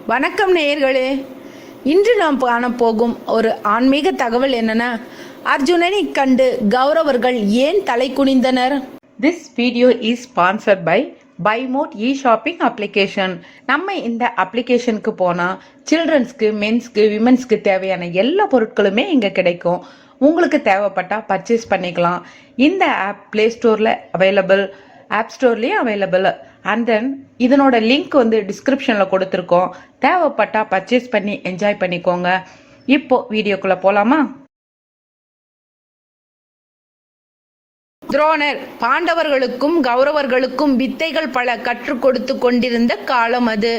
வணக்கம் நேயர்களே. இன்று நாம் காணப்போகும் ஒரு ஆன்மீக தகவல் என்னன்னா, அர்ஜுனனை கண்டு கௌரவர்கள் ஏன் தலை குனிந்தனர்? This video is sponsored by BuyMode e-shopping application. நம்ம இந்த அப்ளிகேஷனுக்கு போனால் சில்ட்ரன்ஸ்க்கு, மென்ஸ்க்கு, விமென்ஸ்க்கு தேவையான எல்லா பொருட்களுமே இங்கே கிடைக்கும். உங்களுக்கு தேவைப்பட்டால் பர்ச்சேஸ் பண்ணிக்கலாம். இந்த ஆப் ப்ளே ஸ்டோரில் அவைலபிள், ஆப் ஸ்டோர்லேயும் அவைலபிள். அண்ட் தென் இதனோட லிங்க் டிஸ்கிரிப்ஷனில் கொடுத்துருக்கோம். தேவைப்பட்டால் பர்ச்சேஸ் பண்ணி என்ஜாய் பண்ணிக்கோங்க. இப்போ வீடியோக்குள்ளே போகலாமா? துரோணர் பாண்டவர்களுக்கும் கௌரவர்களுக்கும் வித்தைகள் பல கற்றுக் கொடுத்து கொண்டிருந்த காலம் அது.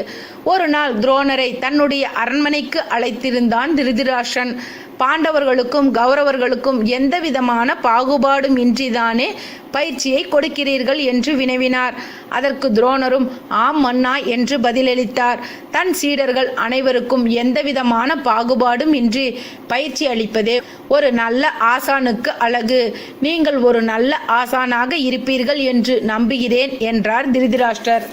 ஒரு நாள் துரோணரை தன்னுடைய அரண்மனைக்கு அழைத்திருந்தான் திருதராஷ்டிரன். பாண்டவர்களுக்கும் கௌரவர்களுக்கும் எந்த விதமான பாகுபாடும் இன்றிதானே பயிற்சியை கொடுக்கிறீர்கள் என்று வினவினார். அதற்கு துரோணரும் ஆம் மன்னா என்று பதிலளித்தார். தன் சீடர்கள் அனைவருக்கும் எந்தவிதமான பாகுபாடும் இன்றி பயிற்சி அளிப்பதே ஒரு நல்ல ஆசானுக்கு அழகு. நீங்கள் ஒரு நல்ல ஆசானாக இருப்பீர்கள் என்று நம்புகிறேன் என்றார் திருதராஷ்டிரர்.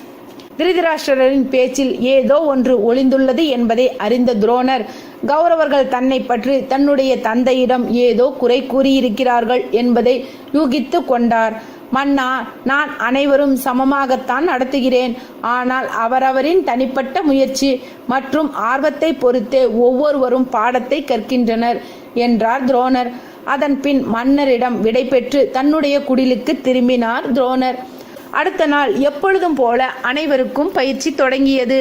திருதராஷ்டிரரின் பேச்சில் ஏதோ ஒன்று ஒளிந்துள்ளது என்பதை அறிந்த துரோணர், கௌரவர்கள் தன்னை பற்றி தன்னுடைய தந்தையிடம் ஏதோ குறை கூறியிருக்கிறார்கள் என்பதை யூகித்து கொண்டார். மன்னா, நான் அனைவரும் சமமாகத்தான் நடத்துகிறேன். ஆனால் அவரவரின் தனிப்பட்ட முயற்சி மற்றும் ஆர்வத்தை பொறுத்தே ஒவ்வொருவரும் பாடத்தை கற்கின்றனர் என்றார் துரோணர். அதன் பின் மன்னரிடம் விடை பெற்று தன்னுடைய குடிலுக்கு திரும்பினார் துரோணர். அடுத்த நாள் எப்பொழுதும் போல அனைவருக்கும் பயிற்சி தொடங்கியது.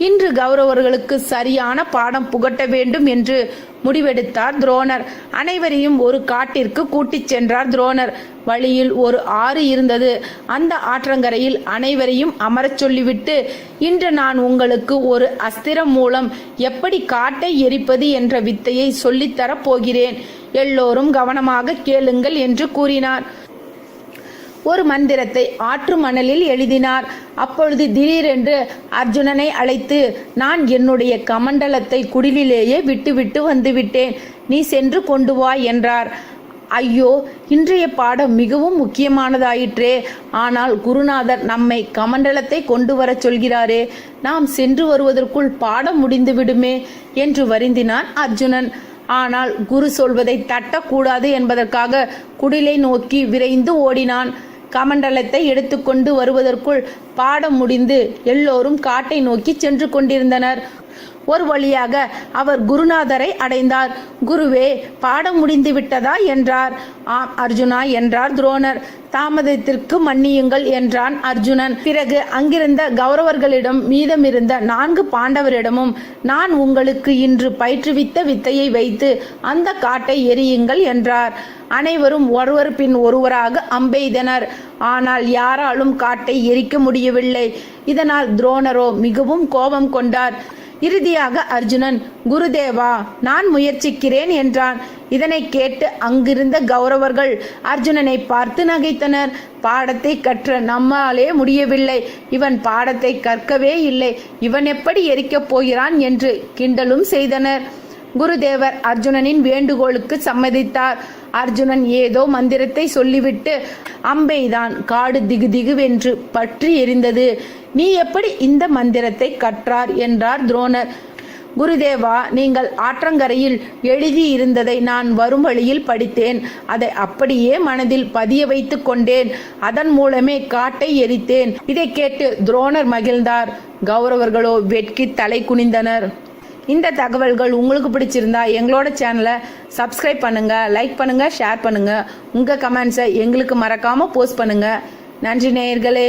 இன்று கௌரவர்களுக்கு சரியான பாடம் புகட்ட வேண்டும் என்று முடிவெடுத்தார் துரோணர். அனைவரையும் ஒரு காட்டிற்கு கூட்டிச் சென்றார் துரோணர். வழியில் ஒரு ஆறு இருந்தது. அந்த ஆற்றங்கரையில் அனைவரையும் அமரச் சொல்லிவிட்டு, இன்று நான் உங்களுக்கு ஒரு அஸ்திரம் மூலம் எப்படி காட்டை எரிப்பது என்ற வித்தையை சொல்லித்தரப் போகிறேன். எல்லோரும் கவனமாக கேளுங்கள் என்று கூறினார். ஒரு மந்திரத்தை ஆற்று மணலில் எழுதினார். அப்பொழுது திடீரென்று அர்ஜுனனை அழைத்து, நான் என்னுடைய கமண்டலத்தை குடிலிலேயே விட்டுவிட்டு வந்துவிட்டேன், நீ சென்று கொண்டு வா என்றார். ஐயோ, இன்றைய பாடம் மிகவும் முக்கியமானதாயிற்றே. ஆனால் குருநாதர் நம்மை கமண்டலத்தை கொண்டு வர சொல்கிறாரே, நாம் சென்று வருவதற்குள் பாடம் முடிந்து விடுமே என்று வருந்தினான் அர்ஜுனன். ஆனால் குரு சொல்வதை தட்டக்கூடாது என்பதற்காக குடிலை நோக்கி விரைந்து ஓடினான். கமண்டலத்தை எடுத்துக்கொண்டு வருவதற்குள் பாடம் முடிந்து எல்லோரும் காட்டை நோக்கி சென்று கொண்டிருந்தனர். ஒரு வழியாக அவர் குருநாதரை அடைந்தார். குருவே, பாடம் முடிந்து விட்டதா என்றார். ஆம் அர்ஜுனா என்றார் துரோணர். தாமதத்திற்கு மன்னியுங்கள் என்றான் அர்ஜுனன். பிறகு அங்கிருந்த கௌரவர்களிடம் மீதமிருந்த 4 பாண்டவரிடமும், நான் உங்களுக்கு இன்று பயிற்றுவித்த வித்தையை வைத்து அந்த காட்டை எரியுங்கள் என்றார். அனைவரும் ஒருவர் பின் ஒருவராக அம்பெய்தனர். ஆனால் யாராலும் காட்டை எரிக்க முடியவில்லை. இதனால் துரோணரோ மிகவும் கோபம் கொண்டார். இறுதியாக அர்ஜுனன், குருதேவா, நான் முயற்சிக்கிறேன் என்றான். இதனை கேட்டு அங்கிருந்த கௌரவர்கள் அர்ஜுனனை பார்த்து நகைத்தனர். பாடத்தை கற்ற நம்மாலே முடியவில்லை, இவன் பாடத்தை கற்கவே இல்லை, இவன் எப்படி எரிக்கப் போகிறான் என்று கிண்டலும் செய்தனர். குருதேவர் அர்ஜுனனின் வேண்டுகோளுக்கு சம்மதித்தார். அர்ஜுனன் ஏதோ மந்திரத்தை சொல்லிவிட்டு அம்பெய்தான். காடு திகுதிகுவென்று பற்றி எரிந்தது. நீ எப்படி இந்த மந்திரத்தை கற்றார் என்றார் துரோணர். குருதேவா, நீங்கள் ஆற்றங்கரையில் எழுதி இருந்ததை நான் வரும் வழியில் படித்தேன். அதை அப்படியே மனதில் பதிய வைத்து கொண்டேன். அதன் மூலமே காட்டை எரித்தேன். இதை கேட்டு துரோணர் மகிழ்ந்தார். கௌரவர்களோ வெட்கி தலை குனிந்தனர். இந்த தகவல்கள் உங்களுக்கு பிடிச்சிருந்தா எங்களோட சேனலை சப்ஸ்கிரைப் பண்ணுங்க, லைக் பண்ணுங்க, ஷேர் பண்ணுங்க. உங்க கமெண்ட்ஸை எங்களுக்கு மறக்காம போஸ்ட் பண்ணுங்க. நன்றி நேயர்களே.